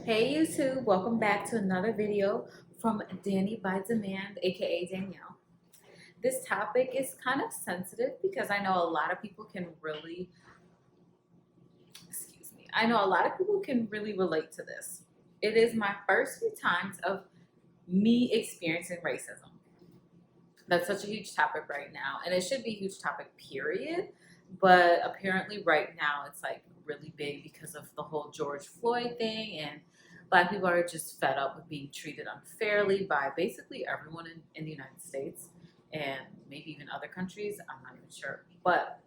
Hey YouTube, welcome back to another video from DaniByDemand, aka Danielle. This topic is kind of sensitive because I know a lot of people can really, I know a lot of people can really relate to this. It is my first few times of me experiencing racism. That's such a huge topic right now, and it should be a huge topic, period. But apparently, right now, it's like really big because of the whole George Floyd thing, and Black people are just fed up with being treated unfairly by basically everyone in the United States and maybe even other countries. I'm not even sure. But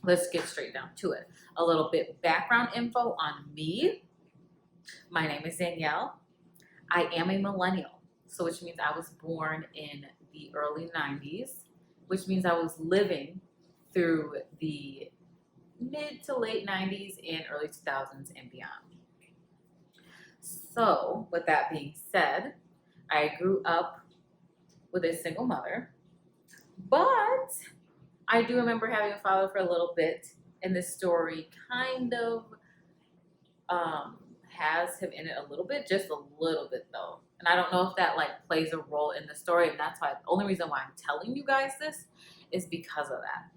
let's get straight down to it. A little bit background info on me. My name is Danielle. I am a millennial, so which means I was born in the early 90s, which means I was living through the mid to late 90s and early 2000s and beyond. So, with that being said, I grew up with a single mother, but I do remember having a father for a little bit, and this story kind of has him in it a little bit, just a little bit though. And I don't know if that like plays a role in the story, and that's why the only reason why I'm telling you guys this is because of that.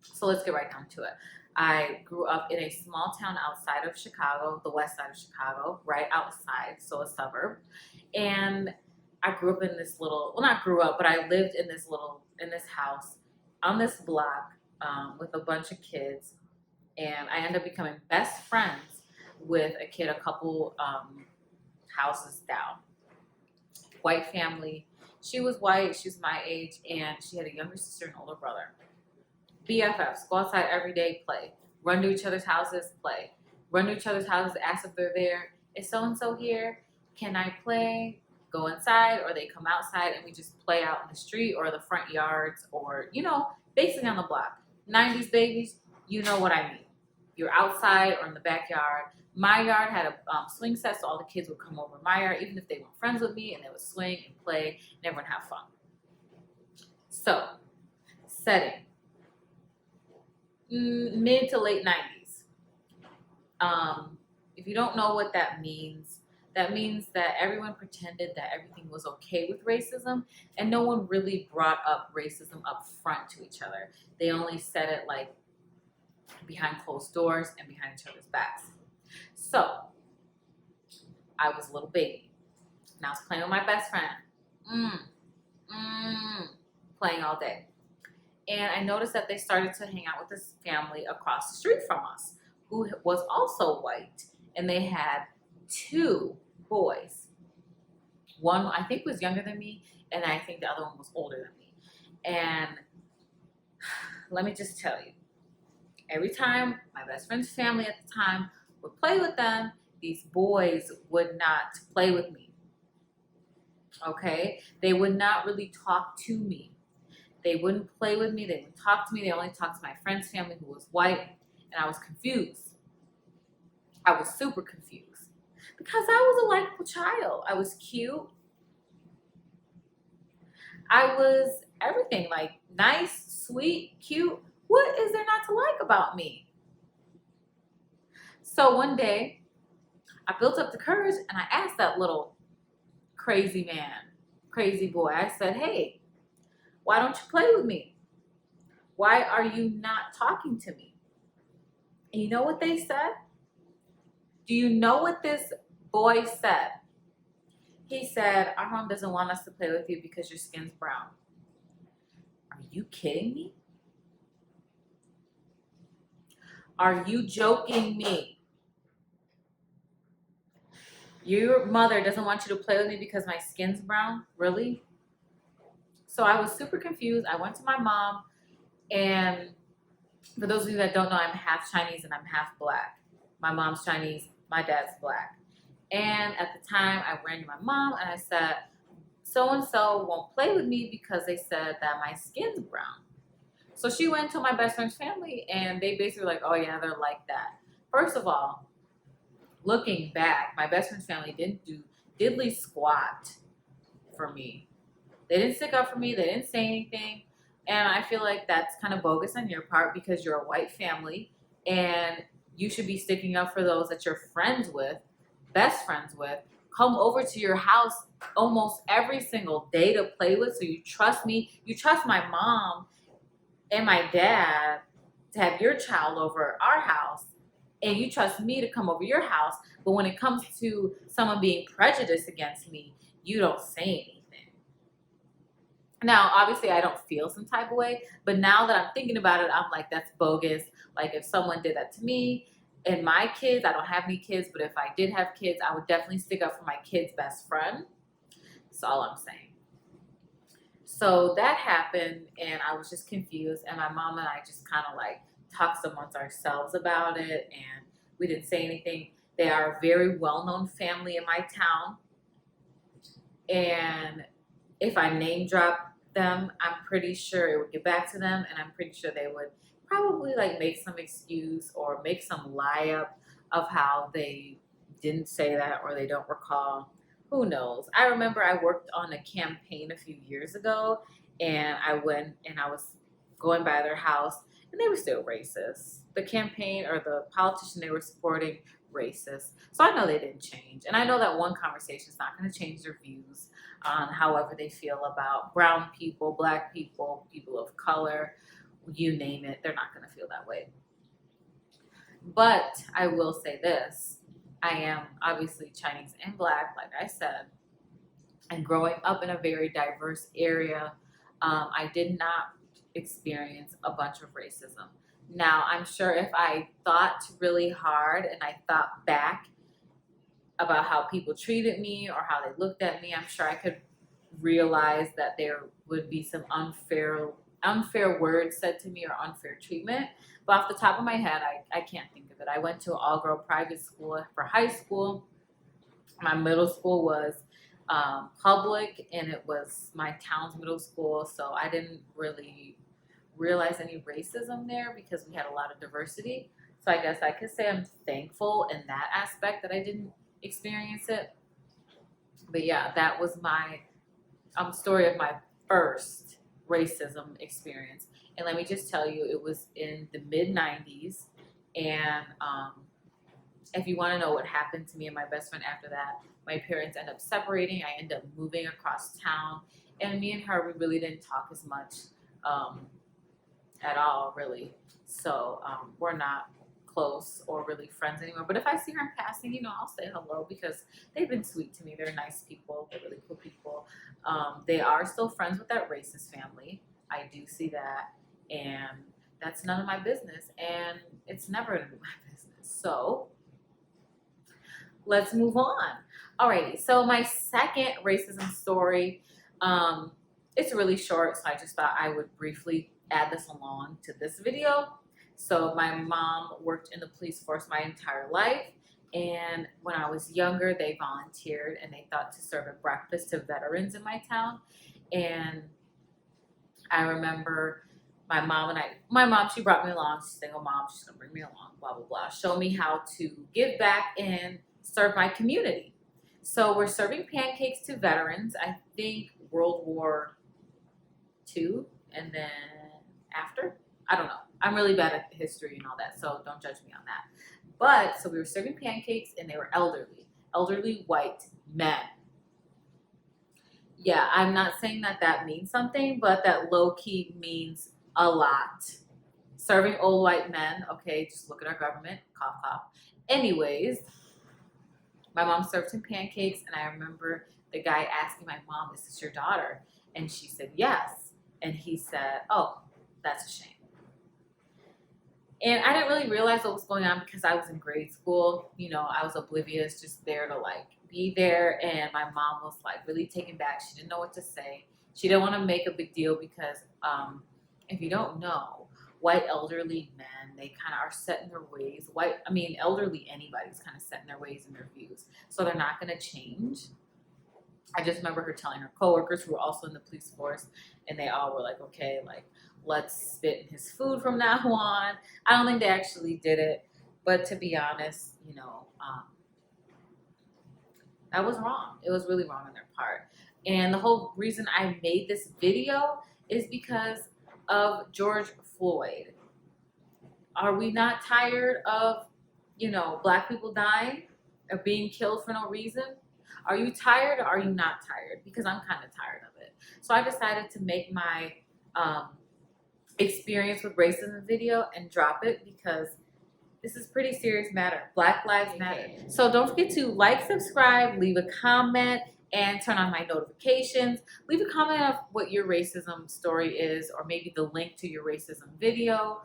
So let's get right down to it. I grew up in a small town outside of Chicago, the west side of Chicago, right outside, so a suburb. And I grew up in this little, well, not grew up, but I lived in this house on this block with a bunch of kids. And I ended up becoming best friends with a kid a couple houses down. White family. She was white, she was my age, and she had a younger sister and older brother. BFFs, go outside every day, play. Run to each other's houses, play. Run to each other's houses, ask if they're there. Is so-and-so here? Can I play? Go inside, or they come outside and we just play out in the street or the front yards or, basically on the block. 90s babies, you know what I mean. You're outside or in the backyard. My yard had a swing set, so all the kids would come over my yard, even if they weren't friends with me, and they would swing and play and everyone have fun. So, setting. Mid to late 90s. If you don't know what that means that everyone pretended that everything was okay with racism, and no one really brought up racism up front to each other. They only said it like behind closed doors and behind each other's backs. So I was a little baby, and I was playing with my best friend, playing all day. And I noticed that they started to hang out with this family across the street from us who was also white. And they had two boys. One, I think, was younger than me, and I think the other one was older than me. And let me just tell you, every time my best friend's family at the time would play with them, these boys would not play with me. Okay? They would not really talk to me. They wouldn't play with me. They wouldn't talk to me. They only talked to my friend's family who was white. And I was confused. I was super confused. Because I was a likable child. I was cute. I was everything. Like nice, sweet, cute. What is there not to like about me? So one day, I built up the courage and I asked that little crazy boy. I said, hey, why don't you play with me? Why are you not talking to me? And you know what they said? Do you know what this boy said? He said, our mom doesn't want us to play with you because your skin's brown. Are you kidding me? Are you joking me? Your mother doesn't want you to play with me because my skin's brown? Really? So I was super confused. I went to my mom, and for those of you that don't know, I'm half Chinese and I'm half Black. My mom's Chinese, my dad's Black. And at the time, I ran to my mom and I said, so-and-so won't play with me because they said that my skin's brown. So she went to my best friend's family, and they basically were like, oh yeah, they're like that. First of all, looking back, my best friend's family didn't do diddly squat for me. They didn't stick up for me. They didn't say anything. And I feel like that's kind of bogus on your part because you're a white family and you should be sticking up for those that you're friends with best friends with, come over to your house almost every single day to play with. So you trust me. You trust my mom and my dad to have your child over our house, and you trust me to come over your house. But when it comes to someone being prejudiced against me, you don't say anything. Now, obviously, I don't feel some type of way, but now that I'm thinking about it, I'm like, that's bogus. Like, if someone did that to me and my kids, I don't have any kids, but if I did have kids, I would definitely stick up for my kid's best friend. That's all I'm saying. So that happened, and I was just confused, and my mom and I just kind of like talked amongst ourselves about it, and we didn't say anything. They are a very well-known family in my town, and if I name drop them, I'm pretty sure it would get back to them, and I'm pretty sure they would probably like make some excuse or make some lie up of how they didn't say that or they don't recall. Who knows? I remember I worked on a campaign a few years ago, and I went and I was going by their house, and they were still racist. The campaign or the politician they were supporting, racist. So I know they didn't change, and I know that one conversation is not going to change their views on however they feel about brown people, black people, people of color, you name it. They're not going to feel that way. But I will say this. I am obviously Chinese and black, like I said, and growing up in a very diverse area, I did not experience a bunch of racism. Now, I'm sure if I thought really hard and I thought back about how people treated me or how they looked at me, I'm sure I could realize that there would be some unfair words said to me or unfair treatment. But off the top of my head, I can't think of it. I went to an all-girl private school for high school. My middle school was public, and it was my town's middle school, so I didn't really realize any racism there because we had a lot of diversity. So I guess I could say I'm thankful in that aspect that I didn't experience it. But yeah, that was my story of my first racism experience. And let me just tell you, it was in the mid 90s. And if you want to know what happened to me and my best friend after that, my parents ended up separating. I ended up moving across town. And me and her, we really didn't talk as much at all, really. So we're not close or really friends anymore. But if I see her in passing, I'll say hello because they've been sweet to me. They're nice people. They're really cool people. They are still friends with that racist family. I do see that. And that's none of my business. And it's never going to be my business. So let's move on. Alrighty. So my second racism story, it's really short. So I just thought I would briefly add this along to this video. So my mom worked in the police force my entire life. And when I was younger, they volunteered and they thought to serve a breakfast to veterans in my town. And I remember my mom, she brought me along. She's a single mom. She's gonna bring me along, blah, blah, blah. Show me how to give back and serve my community. So we're serving pancakes to veterans. I think World War II and then after. I don't know. I'm really bad at history and all that, so don't judge me on that. But, so we were serving pancakes, and they were elderly white men. Yeah, I'm not saying that means something, but that low-key means a lot. Serving old white men, okay, just look at our government, cough, cough. Anyways, my mom served him pancakes, and I remember the guy asking my mom, "Is this your daughter?" And she said, "Yes." And he said, "Oh, that's a shame." And I didn't really realize what was going on because I was in grade school. I was oblivious, just there to like be there. And my mom was like really taken back. She didn't know what to say. She didn't want to make a big deal because if you don't know, white elderly men, they kind of are set in their ways. Elderly anybody's kind of set in their ways and their views. So they're not going to change. I just remember her telling her coworkers who were also in the police force, and they all were like, okay, like, let's spit in his food from now on. I don't think they actually did it, but to be honest, that was wrong. It was really wrong on their part. And the whole reason I made this video is because of George Floyd. Are we not tired of, black people dying? or being killed for no reason? Are you tired or are you not tired? Because I'm kind of tired of it. So I decided to make my experience with racism video and drop it because this is pretty serious matter. Black Lives Matter. So don't forget to like, subscribe, leave a comment, and turn on my notifications. Leave a comment of what your racism story is, or maybe the link to your racism video.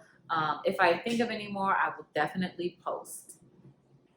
If I think of any more, I will definitely post.